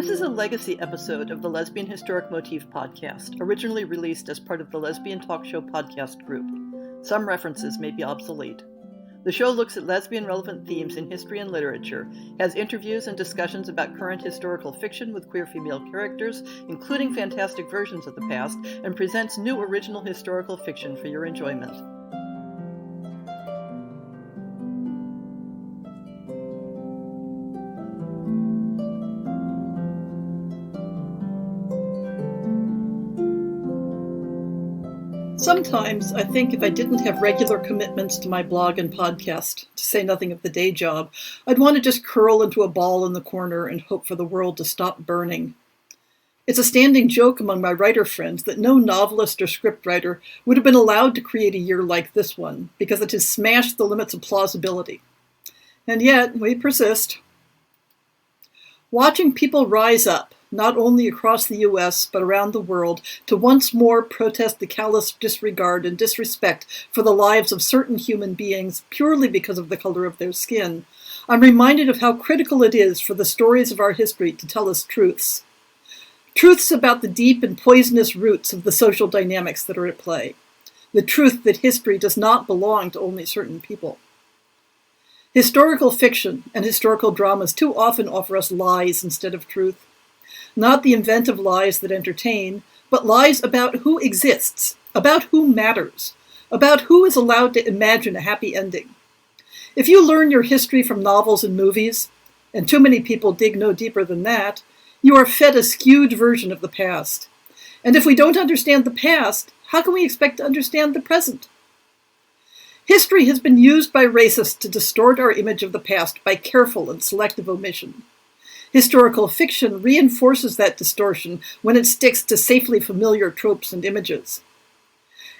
This is a legacy episode of the Lesbian Historic Motif Podcast, originally released as part of the Lesbian Talk Show podcast group. Some references may be obsolete. The show looks at lesbian-relevant themes in history and literature, has interviews and discussions about current historical fiction with queer female characters, including fantastic versions of the past, and presents new original historical fiction for your enjoyment. Sometimes I think if I didn't have regular commitments to my blog and podcast, to say nothing of the day job, I'd want to just curl into a ball in the corner and hope for the world to stop burning. It's a standing joke among my writer friends that no novelist or scriptwriter would have been allowed to create a year like this one, because it has smashed the limits of plausibility. And yet, we persist. Watching people rise up, not only across the U.S., but around the world, to once more protest the callous disregard and disrespect for the lives of certain human beings purely because of the color of their skin, I'm reminded of how critical it is for the stories of our history to tell us truths. Truths about the deep and poisonous roots of the social dynamics that are at play. The truth that history does not belong to only certain people. Historical fiction and historical dramas too often offer us lies instead of truth. Not the inventive lies that entertain, but lies about who exists, about who matters, about who is allowed to imagine a happy ending. If you learn your history from novels and movies, and too many people dig no deeper than that, you are fed a skewed version of the past. And if we don't understand the past, how can we expect to understand the present? History has been used by racists to distort our image of the past by careful and selective omission. Historical fiction reinforces that distortion when it sticks to safely familiar tropes and images.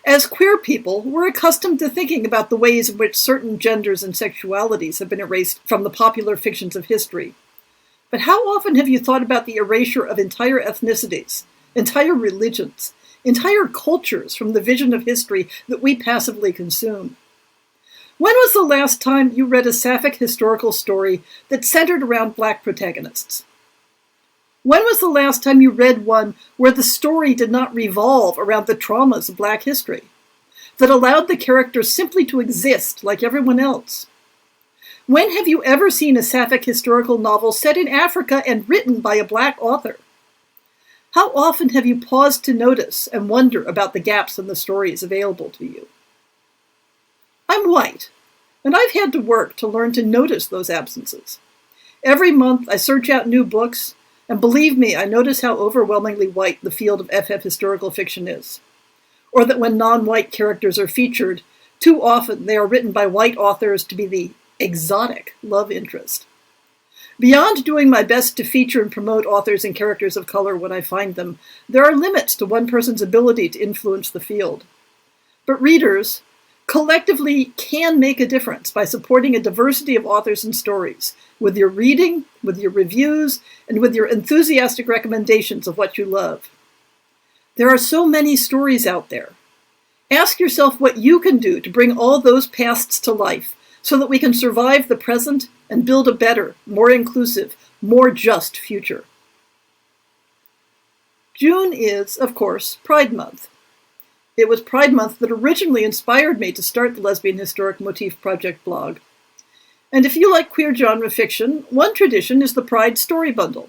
As queer people, we're accustomed to thinking about the ways in which certain genders and sexualities have been erased from the popular fictions of history. But how often have you thought about the erasure of entire ethnicities, entire religions, entire cultures from the vision of history that we passively consume? When was the last time you read a sapphic historical story that centered around Black protagonists? When was the last time you read one where the story did not revolve around the traumas of Black history, that allowed the characters simply to exist like everyone else? When have you ever seen a sapphic historical novel set in Africa and written by a Black author? How often have you paused to notice and wonder about the gaps in the stories available to you? I'm white, and I've had to work to learn to notice those absences. Every month I search out new books, and believe me, I notice how overwhelmingly white the field of FF historical fiction is. Or that when non-white characters are featured, too often they are written by white authors to be the exotic love interest. Beyond doing my best to feature and promote authors and characters of color when I find them, there are limits to one person's ability to influence the field. But readers collectively can make a difference by supporting a diversity of authors and stories, with your reading, with your reviews, and with your enthusiastic recommendations of what you love. There are so many stories out there. Ask yourself what you can do to bring all those pasts to life so that we can survive the present and build a better, more inclusive, more just future. June is, of course, Pride Month. It was Pride Month that originally inspired me to start the Lesbian Historic Motif Project blog. And if you like queer genre fiction, one tradition is the Pride Story Bundle,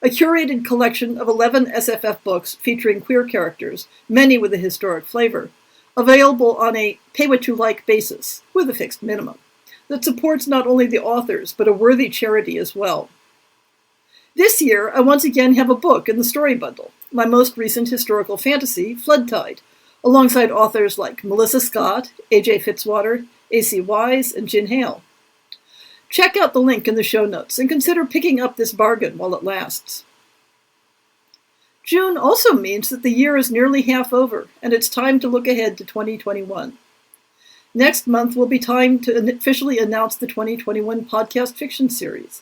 a curated collection of 11 SFF books featuring queer characters, many with a historic flavor, available on a pay-what-you-like basis, with a fixed minimum, that supports not only the authors, but a worthy charity as well. This year, I once again have a book in the Story Bundle, my most recent historical fantasy, Floodtide, alongside authors like Melissa Scott, A.J. Fitzwater, A.C. Wise, and Jin Hale. Check out the link in the show notes and consider picking up this bargain while it lasts. June also means that the year is nearly half over, and it's time to look ahead to 2021. Next month will be time to officially announce the 2021 podcast fiction series.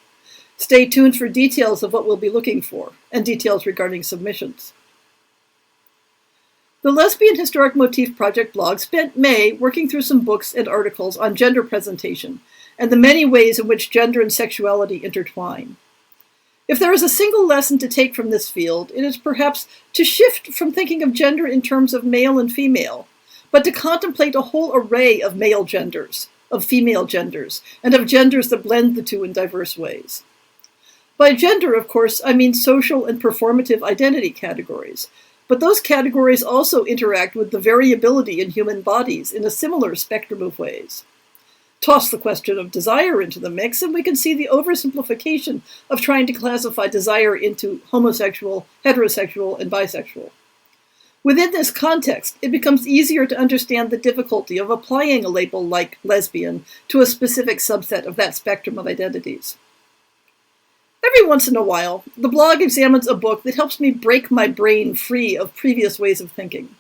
Stay tuned for details of what we'll be looking for, and details regarding submissions. The Lesbian Historic Motif Project blog spent May working through some books and articles on gender presentation and the many ways in which gender and sexuality intertwine. If there is a single lesson to take from this field, it is perhaps to shift from thinking of gender in terms of male and female, but to contemplate a whole array of male genders, of female genders, and of genders that blend the two in diverse ways. By gender, of course, I mean social and performative identity categories, but those categories also interact with the variability in human bodies in a similar spectrum of ways. Toss the question of desire into the mix, and we can see the oversimplification of trying to classify desire into homosexual, heterosexual, and bisexual. Within this context, it becomes easier to understand the difficulty of applying a label like lesbian to a specific subset of that spectrum of identities. Every once in a while, the blog examines a book that helps me break my brain free of previous ways of thinking.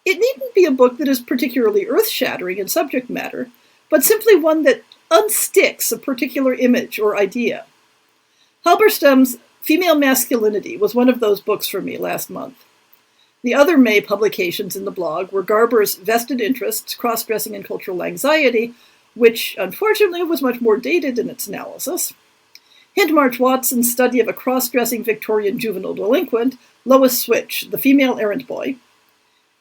It needn't be a book that is particularly earth-shattering in subject matter, but simply one that unsticks a particular image or idea. Halberstam's Female Masculinity was one of those books for me last month. The other May publications in the blog were Garber's Vested Interests, Cross-Dressing and Cultural Anxiety, which unfortunately was much more dated in its analysis, Hindmarch Watson's study of a cross-dressing Victorian juvenile delinquent, Lois Switch, The Female Errand Boy,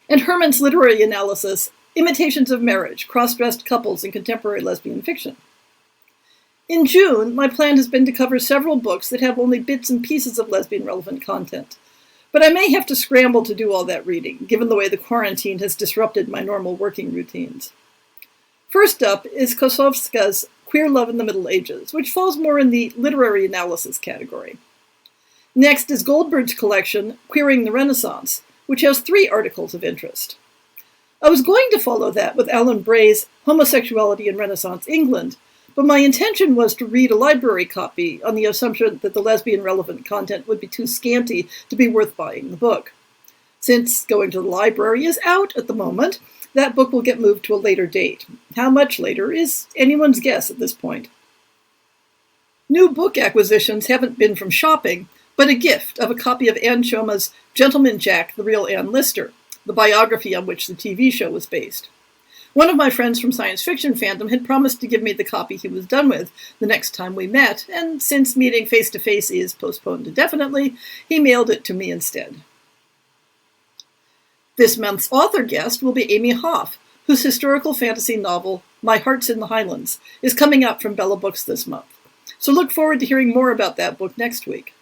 and Herman's literary analysis, Imitations of Marriage, Cross-Dressed Couples in Contemporary Lesbian Fiction. In June, my plan has been to cover several books that have only bits and pieces of lesbian-relevant content, but I may have to scramble to do all that reading, given the way the quarantine has disrupted my normal working routines. First up is Kosowska's Queer Love in the Middle Ages, which falls more in the literary analysis category. Next is Goldberg's collection, Queering the Renaissance, which has 3 articles of interest. I was going to follow that with Alan Bray's Homosexuality in Renaissance England, but my intention was to read a library copy on the assumption that the lesbian-relevant content would be too scanty to be worth buying the book. Since going to the library is out at the moment, that book will get moved to a later date. How much later is anyone's guess at this point. New book acquisitions haven't been from shopping, but a gift of a copy of Anne Choma's Gentleman Jack, the Real Anne Lister, the biography on which the TV show was based. One of my friends from science fiction fandom had promised to give me the copy he was done with the next time we met, and since meeting face-to-face is postponed indefinitely, he mailed it to me instead. This month's author guest will be Amy Hoff, whose historical fantasy novel, My Heart's in the Highlands, is coming out from Bella Books this month. So look forward to hearing more about that book next week.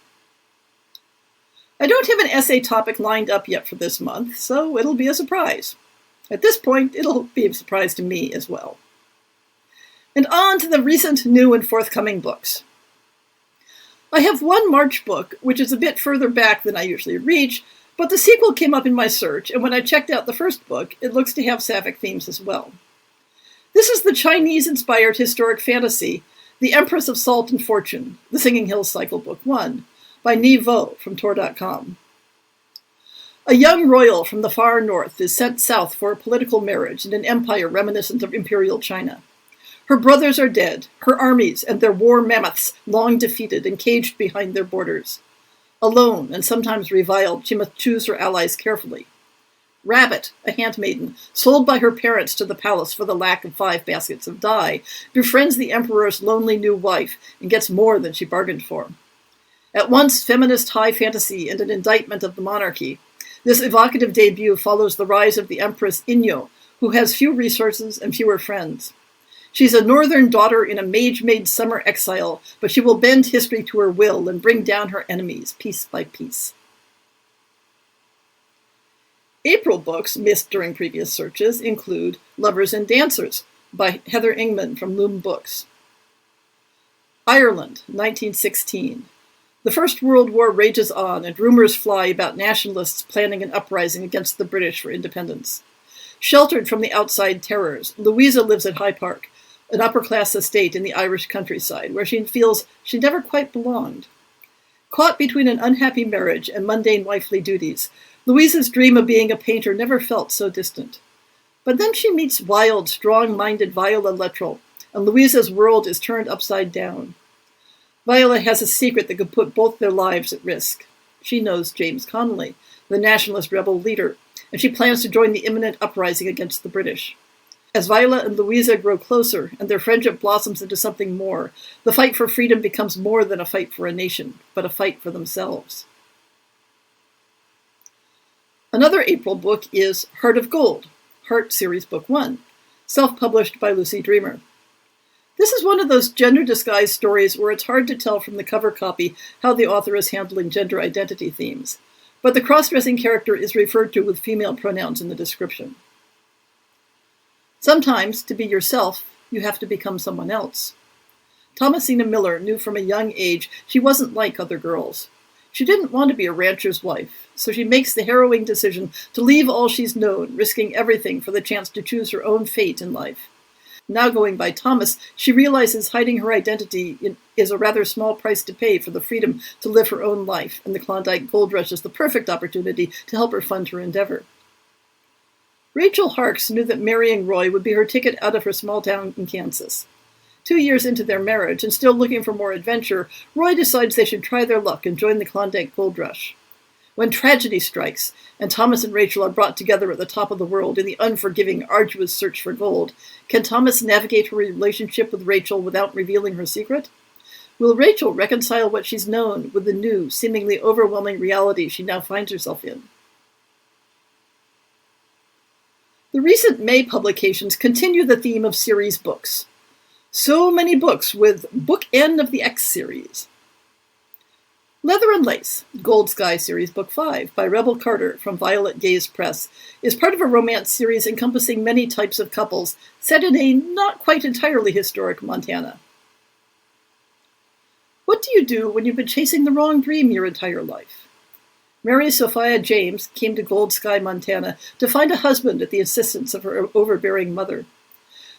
I don't have an essay topic lined up yet for this month, so it'll be a surprise. At this point, it'll be a surprise to me as well. And on to the recent, new, and forthcoming books. I have one March book, which is a bit further back than I usually reach, but the sequel came up in my search, and when I checked out the first book, it looks to have sapphic themes as well. This is the Chinese-inspired historic fantasy, The Empress of Salt and Fortune, The Singing Hills Cycle Book 1, by Ni Vo from Tor.com. A young royal from the far north is sent south for a political marriage in an empire reminiscent of imperial China. Her brothers are dead, her armies and their war mammoths long defeated and caged behind their borders. Alone and sometimes reviled, she must choose her allies carefully. Rabbit, a handmaiden, sold by her parents to the palace for the lack of 5 baskets of dye, befriends the emperor's lonely new wife and gets more than she bargained for. At once feminist high fantasy and an indictment of the monarchy, this evocative debut follows the rise of the Empress Inyo, who has few resources and fewer friends. She's a northern daughter in a mage-made summer exile, but she will bend history to her will and bring down her enemies piece by piece. April books missed during previous searches include Lovers and Dancers by Heather Ingman from Loom Books. Ireland, 1916. The First World War rages on, and rumors fly about nationalists planning an uprising against the British for independence. Sheltered from the outside terrors, Louisa lives at High Park, an upper-class estate in the Irish countryside, where she feels she never quite belonged. Caught between an unhappy marriage and mundane wifely duties, Louisa's dream of being a painter never felt so distant. But then she meets wild, strong-minded Viola Lettrell, and Louisa's world is turned upside down. Viola has a secret that could put both their lives at risk. She knows James Connolly, the nationalist rebel leader, and she plans to join the imminent uprising against the British. As Viola and Louisa grow closer and their friendship blossoms into something more, the fight for freedom becomes more than a fight for a nation, but a fight for themselves. Another April book is Heart of Gold, Heart Series Book 1, self-published by Lucy Dreamer. This is one of those gender-disguised stories where it's hard to tell from the cover copy how the author is handling gender identity themes, but the cross-dressing character is referred to with female pronouns in the description. Sometimes, to be yourself, you have to become someone else. Thomasina Miller knew from a young age she wasn't like other girls. She didn't want to be a rancher's wife, so she makes the harrowing decision to leave all she's known, risking everything for the chance to choose her own fate in life. Now going by Thomas, she realizes hiding her identity is a rather small price to pay for the freedom to live her own life, and the Klondike Gold Rush is the perfect opportunity to help her fund her endeavor. Rachel Harkes knew that marrying Roy would be her ticket out of her small town in Kansas. 2 years into their marriage, and still looking for more adventure, Roy decides they should try their luck and join the Klondike Gold Rush. When tragedy strikes, and Thomas and Rachel are brought together at the top of the world in the unforgiving, arduous search for gold, can Thomas navigate her relationship with Rachel without revealing her secret? Will Rachel reconcile what she's known with the new, seemingly overwhelming reality she now finds herself in? The recent May publications continue the theme of series books. So many books with Book N of the X series. Leather and Lace, Gold Sky Series Book 5 by Rebel Carter from Violet Gaze Press is part of a romance series encompassing many types of couples set in a not quite entirely historic Montana. What do you do when you've been chasing the wrong dream your entire life? Mary Sophia James came to Gold Sky, Montana to find a husband at the insistence of her overbearing mother.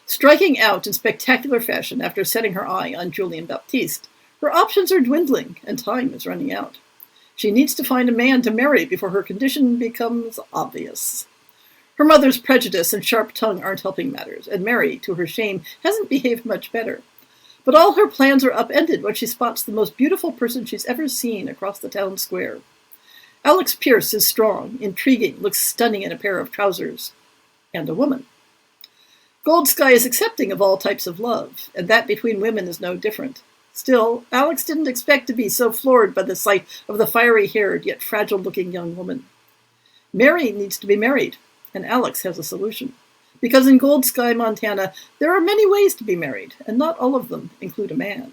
Striking out in spectacular fashion after setting her eye on Julien Baptiste, her options are dwindling and time is running out. She needs to find a man to marry before her condition becomes obvious. Her mother's prejudice and sharp tongue aren't helping matters, and Mary, to her shame, hasn't behaved much better. But all her plans are upended when she spots the most beautiful person she's ever seen across the town square. Alex Pierce is strong, intriguing, looks stunning in a pair of trousers, and a woman. Gold Sky is accepting of all types of love, and that between women is no different. Still, Alex didn't expect to be so floored by the sight of the fiery-haired yet fragile-looking young woman. Mary needs to be married, and Alex has a solution. Because in Gold Sky, Montana, there are many ways to be married, and not all of them include a man.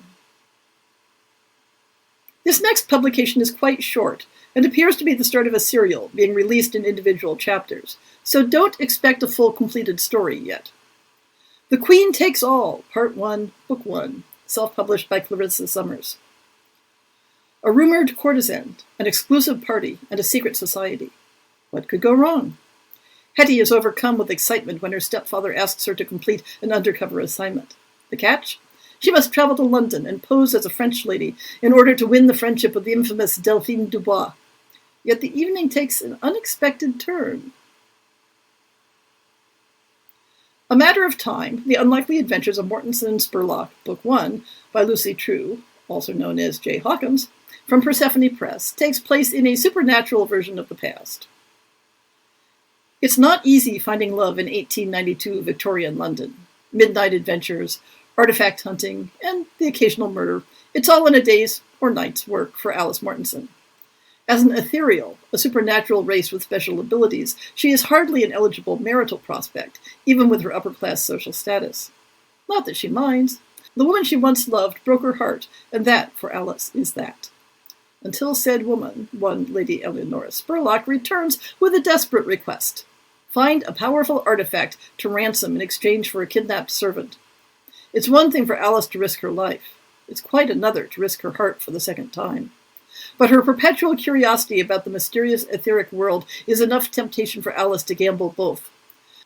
This next publication is quite short, and appears to be the start of a serial, being released in individual chapters, so don't expect a full completed story yet. The Queen Takes All, Part 1, Book 1, self-published by Clarissa Summers. A rumored courtesan, an exclusive party, and a secret society. What could go wrong? Hetty is overcome with excitement when her stepfather asks her to complete an undercover assignment. The catch? She must travel to London and pose as a French lady in order to win the friendship of the infamous Delphine Dubois. Yet the evening takes an unexpected turn. A Matter of Time, The Unlikely Adventures of Mortensen and Spurlock, Book 1, by Lucy True, also known as J. Hawkins, from Persephone Press, takes place in a supernatural version of the past. It's not easy finding love in 1892 Victorian London. Midnight adventures, artifact hunting, and the occasional murder. It's all in a day's or night's work for Alice Mortensen. As an ethereal, a supernatural race with special abilities, she is hardly an eligible marital prospect, even with her upper-class social status. Not that she minds. The woman she once loved broke her heart, and that, for Alice, is that. Until said woman, one Lady Eleanora Spurlock, returns with a desperate request. Find a powerful artifact to ransom in exchange for a kidnapped servant. It's one thing for Alice to risk her life. It's quite another to risk her heart for the second time. But her perpetual curiosity about the mysterious etheric world is enough temptation for Alice to gamble both.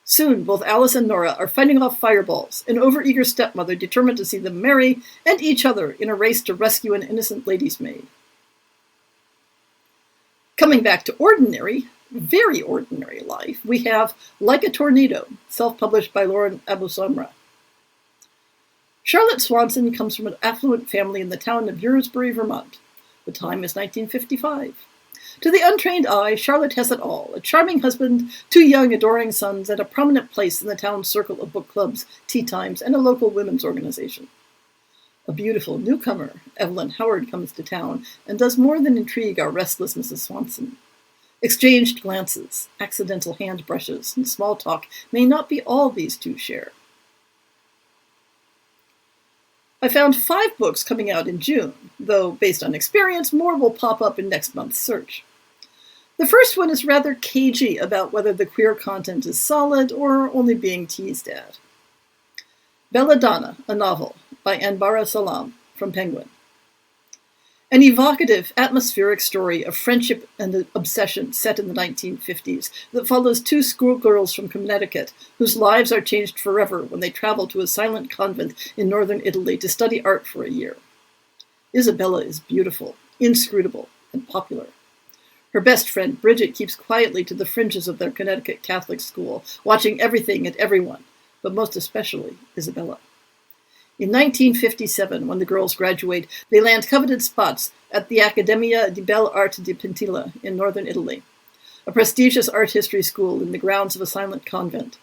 Soon, both Alice and Nora are fighting off fireballs, an overeager stepmother determined to see them marry and each other in a race to rescue an innocent lady's maid. Coming back to ordinary, very ordinary life, we have Like a Tornado, self-published by Lauren Abusamra. Charlotte Swanson comes from an affluent family in the town of Uresbury, Vermont. The time is 1955. To the untrained eye, Charlotte has it all: a charming husband, two young, adoring sons, and a prominent place in the town's circle of book clubs, tea times, and a local women's organization. A beautiful newcomer, Evelyn Howard, comes to town and does more than intrigue our restless Mrs. Swanson. Exchanged glances, accidental hand brushes, and small talk may not be all these two share. I found 5 books coming out in June, though, based on experience, more will pop up in next month's search. The first one is rather cagey about whether the queer content is solid or only being teased at. Belladonna, a novel, by Anbara Salam, from Penguin. An evocative, atmospheric story of friendship and obsession set in the 1950s that follows 2 schoolgirls from Connecticut whose lives are changed forever when they travel to a silent convent in northern Italy to study art for a year. Isabella is beautiful, inscrutable, and popular. Her best friend, Bridget, keeps quietly to the fringes of their Connecticut Catholic school, watching everything and everyone, but most especially Isabella. In 1957, when the girls graduate, they land coveted spots at the Accademia di Belle Arte di Pentilla in northern Italy, a prestigious art history school in the grounds of a silent convent.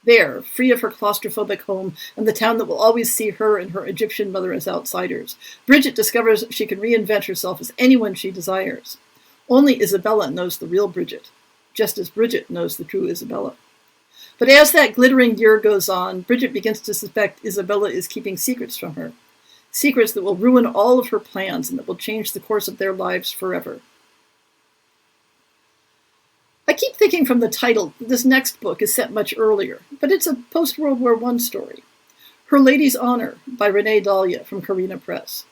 There, free of her claustrophobic home and the town that will always see her and her Egyptian mother as outsiders, Bridget discovers she can reinvent herself as anyone she desires. Only Isabella knows the real Bridget, just as Bridget knows the true Isabella. But as that glittering year goes on, Bridget begins to suspect Isabella is keeping secrets from her. Secrets that will ruin all of her plans and that will change the course of their lives forever. I keep thinking from the title that this next book is set much earlier, but it's a post-World War I story. Her Lady's Honor, by Renee Dahlia from Carina Press.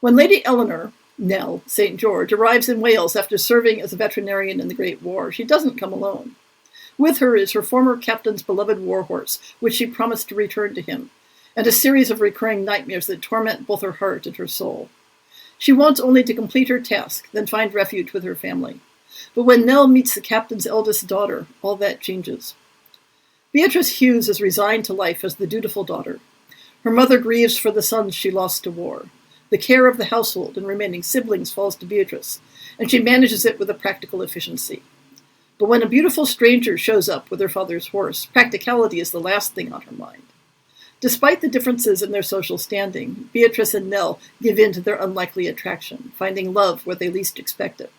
When Lady Eleanor, Nell St. George, arrives in Wales after serving as a veterinarian in the Great War, she doesn't come alone. With her is her former captain's beloved warhorse, which she promised to return to him, and a series of recurring nightmares that torment both her heart and her soul. She wants only to complete her task, then find refuge with her family. But when Nell meets the captain's eldest daughter, all that changes. Beatrice Hughes is resigned to life as the dutiful daughter. Her mother grieves for the sons she lost to war. The care of the household and remaining siblings falls to Beatrice, and she manages it with a practical efficiency. But when a beautiful stranger shows up with her father's horse, practicality is the last thing on her mind. Despite the differences in their social standing, Beatrice and Nell give in to their unlikely attraction, finding love where they least expect it.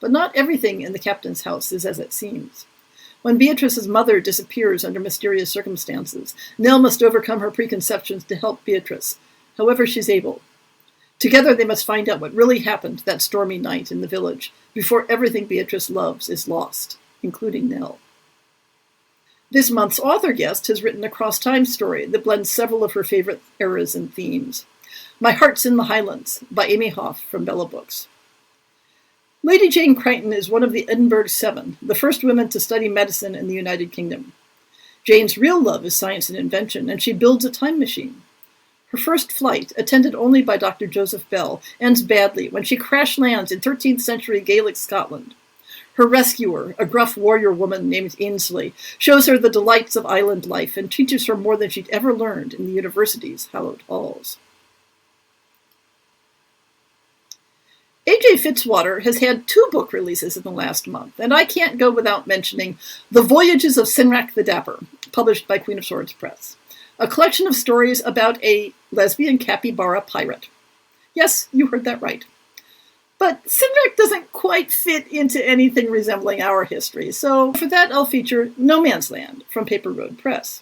But not everything in the captain's house is as it seems. When Beatrice's mother disappears under mysterious circumstances, Nell must overcome her preconceptions to help Beatrice, however she's able. Together they must find out what really happened that stormy night in the village, before everything Beatrice loves is lost, including Nell. This month's author guest has written a cross-time story that blends several of her favorite eras and themes. My Heart's in the Highlands, by Amy Hoff from Bella Books. Lady Jane Crichton is one of the Edinburgh Seven, the first women to study medicine in the United Kingdom. Jane's real love is science and invention, and she builds a time machine. Her first flight, attended only by Dr. Joseph Bell, ends badly when she crash lands in 13th century Gaelic Scotland. Her rescuer, a gruff warrior woman named Ainsley, shows her the delights of island life and teaches her more than she'd ever learned in the university's hallowed halls. A.J. Fitzwater has had 2 book releases in the last month, and I can't go without mentioning The Voyages of Cynric the Dapper, published by Queen of Swords Press, a collection of stories about a lesbian capybara pirate. Yes, you heard that right. But Cynric doesn't quite fit into anything resembling our history, so for that I'll feature No Man's Land from Paper Road Press.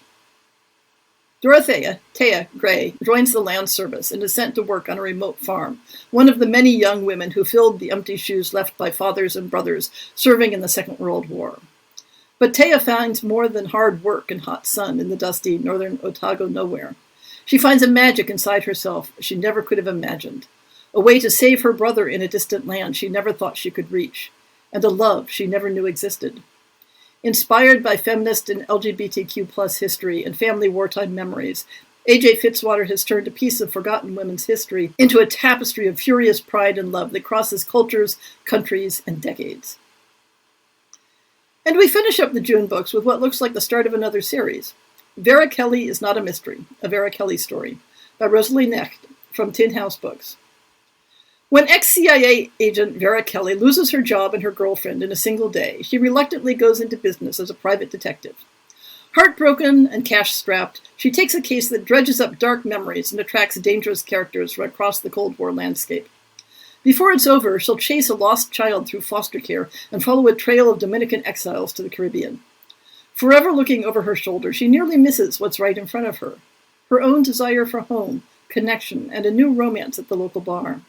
Dorothea, Thea Gray, joins the land service and is sent to work on a remote farm, one of the many young women who filled the empty shoes left by fathers and brothers serving in the Second World War. But Thea finds more than hard work and hot sun in the dusty northern Otago nowhere. She finds a magic inside herself she never could have imagined, a way to save her brother in a distant land she never thought she could reach, and a love she never knew existed. Inspired by feminist and LGBTQ+ history and family wartime memories, A.J. Fitzwater has turned a piece of forgotten women's history into a tapestry of furious pride and love that crosses cultures, countries, and decades. And we finish up the June books with what looks like the start of another series. Vera Kelly is Not a Mystery, a Vera Kelly story, by Rosalie Knecht from Tin House Books. When ex-CIA agent Vera Kelly loses her job and her girlfriend in a single day, she reluctantly goes into business as a private detective. Heartbroken and cash-strapped, she takes a case that dredges up dark memories and attracts dangerous characters from across the Cold War landscape. Before it's over, she'll chase a lost child through foster care and follow a trail of Dominican exiles to the Caribbean. Forever looking over her shoulder, she nearly misses what's right in front of her. Her own desire for home, connection, and a new romance at the local bar.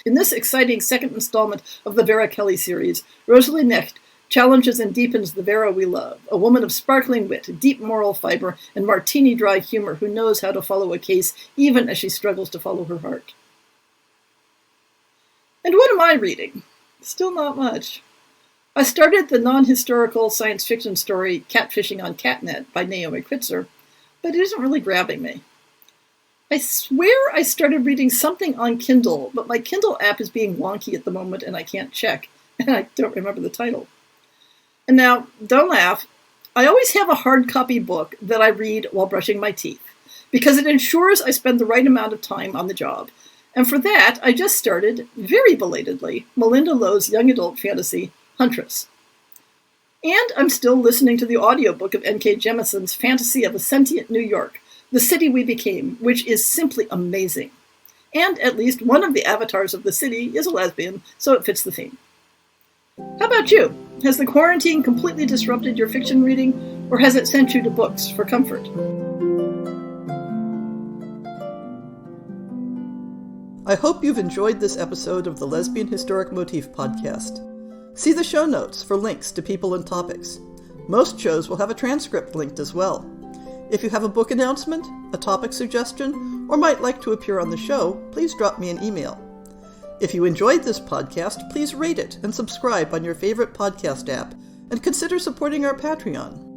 In this exciting second installment of the Vera Kelly series, Rosalie Knecht challenges and deepens the Vera we love, a woman of sparkling wit, deep moral fiber, and martini-dry humor who knows how to follow a case even as she struggles to follow her heart. And what am I reading? Still not much. I started the non-historical science fiction story Catfishing on Catnet by Naomi Kritzer, but it isn't really grabbing me. I swear I started reading something on Kindle, but my Kindle app is being wonky at the moment and I can't check, and I don't remember the title. And now, don't laugh, I always have a hard copy book that I read while brushing my teeth, because it ensures I spend the right amount of time on the job. And for that, I just started, very belatedly, Melinda Lowe's young adult fantasy, Huntress. And I'm still listening to the audiobook of N.K. Jemisin's Fantasy of a Sentient New York, The City We Became, which is simply amazing. And at least one of the avatars of the city is a lesbian, so it fits the theme. How about you? Has the quarantine completely disrupted your fiction reading, or has it sent you to books for comfort? I hope you've enjoyed this episode of the Lesbian Historic Motif Podcast. See the show notes for links to people and topics. Most shows will have a transcript linked as well. If you have a book announcement, a topic suggestion, or might like to appear on the show, please drop me an email. If you enjoyed this podcast, please rate it and subscribe on your favorite podcast app, and consider supporting our Patreon.